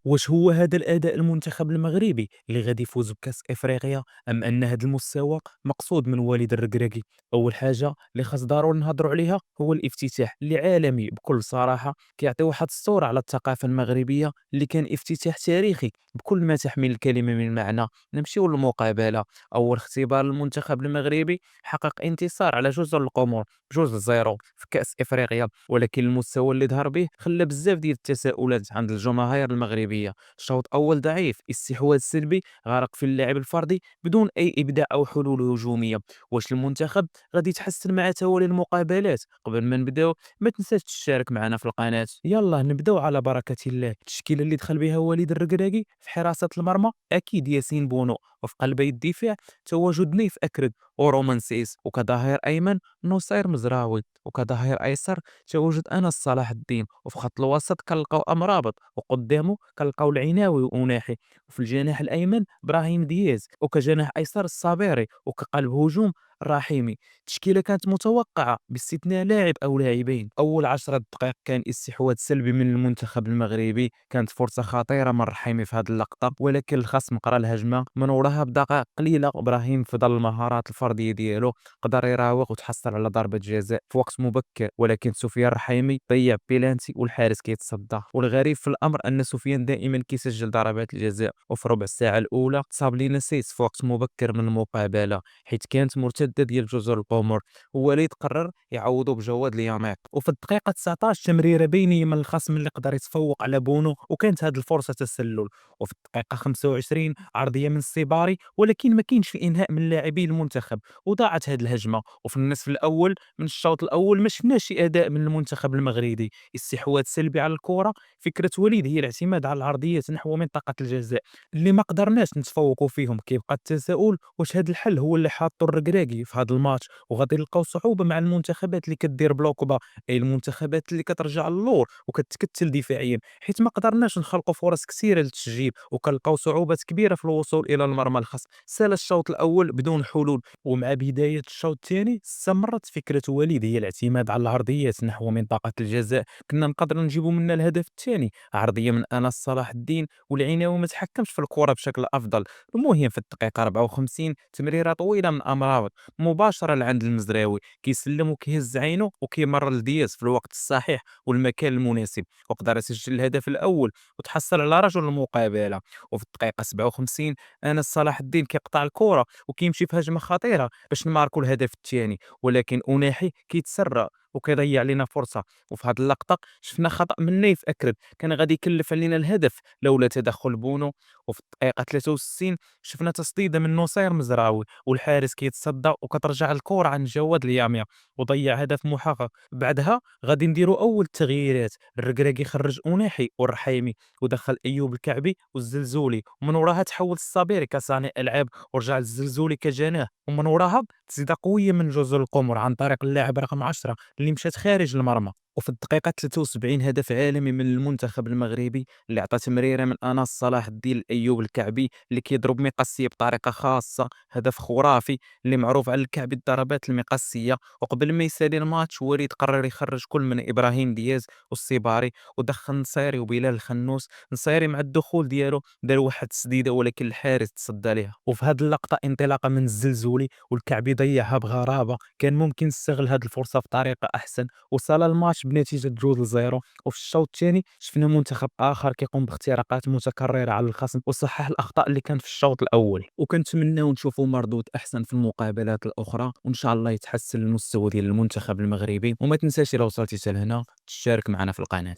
واش هو هذا الأداء المنتخب المغربي اللي غادي يفوز بكأس إفريقيا أم أن هذا المستوى مقصود من والد الركراكي؟ أول حاجة اللي خاص ضروري نهضروا عليها هو الافتتاح اللي عالمي بكل صراحة، كيعطي واحد الصورة على الثقافة المغربية اللي كان افتتاح تاريخي بكل ما تحمل الكلمة من معنى. نمشيو للمقابلة. أول اختبار للمنتخب المغربي حقق انتصار على جزر القمر 2-0 في كأس إفريقيا، ولكن المستوى اللي ظهر به خلى بزاف ديال التساؤلات عند الجماهير المغربية. الشوط الأول ضعيف، استحواذ سلبي غارق في اللعب الفردي بدون أي إبداع أو حلول هجومية. واش المنتخب غادي يتحسن مع توالي المقابلات؟ قبل ما نبداو ما تنساش تشترك معنا في القناة. يلا نبداو على بركة الله. التشكيلة اللي دخل بها وليد الركراكي في حراسة المرمى أكيد ياسين بونو، وفي قلبي الدفاع تواجد نيف أكرد ورومان سيس، وكظهير أيمن نصير مزراوي، وكظهير أيسر تواجد أنس صلاح الدين، وفي خط الوسط كنلقاو أمرابط، وقدامه كنلقاو العناوي وأناحي، وفي الجناح الأيمن إبراهيم دياز، وكجناح أيسر الصابيري، وكقلب هجوم الرحيمي. التشكيلة كانت متوقعة باستثناء لاعب أو لاعبين. أول 10 دقائق كان استحواذ سلبي من المنتخب المغربي، كانت فرصة خطيرة من الرحيمي في هذه اللقطة، ولكن الخصم قرا الهجمة من وراها بدقائق قليلة. إبراهيم فضل المهارات الفردية ديالو قدر يراوغ وتحصل على ضربة جزاء في وقت مبكر، ولكن سفيان الرحيمي ضيع بيلانتي والحارس كيتصدى. والغريب في الأمر أن سفيان دائما كيسجل ضربات الجزاء، وفي ربع الساعة الأولى صاب لينا سيس في وقت مبكر من المقابلة حيث كانت مرتدة ديال جزر القمر، ووليد قرر يعوضه بجواد الياميق. وفي الدقيقة 19 تمريرة بينية من الخصم اللي قدر يتفوق على بونو، وكانت هذه الفرصة تسلل. وفي الدقيقة 25 عرضية من السيباري، ولكن ما كاينش الإنهاء من لاعبي المنتخب، وضاعت هذه الهجمة. وفي النصف الأول من الشوط الأول ما شفناش شي أداء من المنتخب المغربي، استحواذ سلبي على الكرة. فكرة وليد هي الاعتماد على العرضيات نحو منطقة الجزاء اللي ما قدرناش نتفوقوا فيهم. كيبقى التساؤل واش هذا الحل هو اللي حاطه الركراكي في هذا الماتش، وغادي نلقاو صعوبة مع المنتخبات اللي كدير بلوك با، أي المنتخبات اللي كترجع للور وكتكتل دفاعيا، حيت ما قدرناش نخلقوا فرص كثيرة للتسجيل، وكنلقاو صعوبات كبيرة في الوصول إلى المرمى الخصم. سال الشوط الأول بدون حلول، ومع بداية الشوط الثاني استمرت فكرة وليد هي الاعتماد على العرضيات نحو منطقة الجزاء. كنا نقدر نجيبوا منها الهدف الثاني، عرضية من أنس صلاح الدين، والعناوي ما تحكمش في الكرة بشكل أفضل. المهم في الدقيقة 54 تمريرة طويلة من أمراوت مباشرة لعند المزراوي، كيسلم وكيهز عينه وكيمرر لدياز في الوقت الصحيح والمكان المناسب، وقدر يسجل الهدف الأول وتحصل على رجل المقابلة. وفي الدقيقة 57 أنس صلاح الدين كيقطع الكرة وكيمشي في هجمة خطيرة باش نماركو الهدف الثاني، ولكن أناحي كيتسرع وكيضيع لنا فرصة. وفي هذه اللقطة شفنا خطأ من نيف أكرد كان غادي يكلف علينا الهدف لولا تدخل بونو. وفي الدقيقة 63 شفنا تصديدة من نصير مزراوي والحارس كيتصدى وكترجع الكرة عند جواد اليامية وضيع هدف محقق. بعدها غادي نديروا أول التغييرات، الركراكي خرج أناحي والرحيمي ودخل أيوب الكعبي والزلزولي، ومن وراها تحول الصابيري كصانع ألعاب ورجع الزلزولي كجناح، ومن وراها تسديدة قوية من جزر القمر عن طريق اللاعب رقم 10 اللي مشات خارج المرمى. وفي الدقيقة 73 هدف عالمي من المنتخب المغربي اللي عطى تمريرة من أنس صلاح الدين لأيوب الكعبي اللي كيضرب مقصية بطريقة خاصة، هدف خرافي اللي معروف على الكعبي الضربات المقصية. وقبل ما يسالي الماتش وليد قرر يخرج كل من إبراهيم دياز والسيباري ودخل نصيري وبلال الخنوس. نصيري مع الدخول ديالو دار واحد التسديدة ولكن الحارس تصدى ليها. وفي هذه اللقطة انطلاقة من الزلزولي والكعبي ضيعها بغرابة، كان ممكن يستغل هذه الفرصة بطريقة أحسن. وصل الماتش بنتيجة 2-0. وفي الشوط الثاني شفنا منتخب آخر كيقوم باختراقات متكررة على الخصم وصحح الأخطاء اللي كانت في الشوط الأول، وكنتمناو نشوفوا مردود أحسن في المقابلات الأخرى، وإن شاء الله يتحسن المستوى ديال المنتخب المغربي. وما تنساش إلا وصلتي حتى لهنا تشارك معنا في القناة.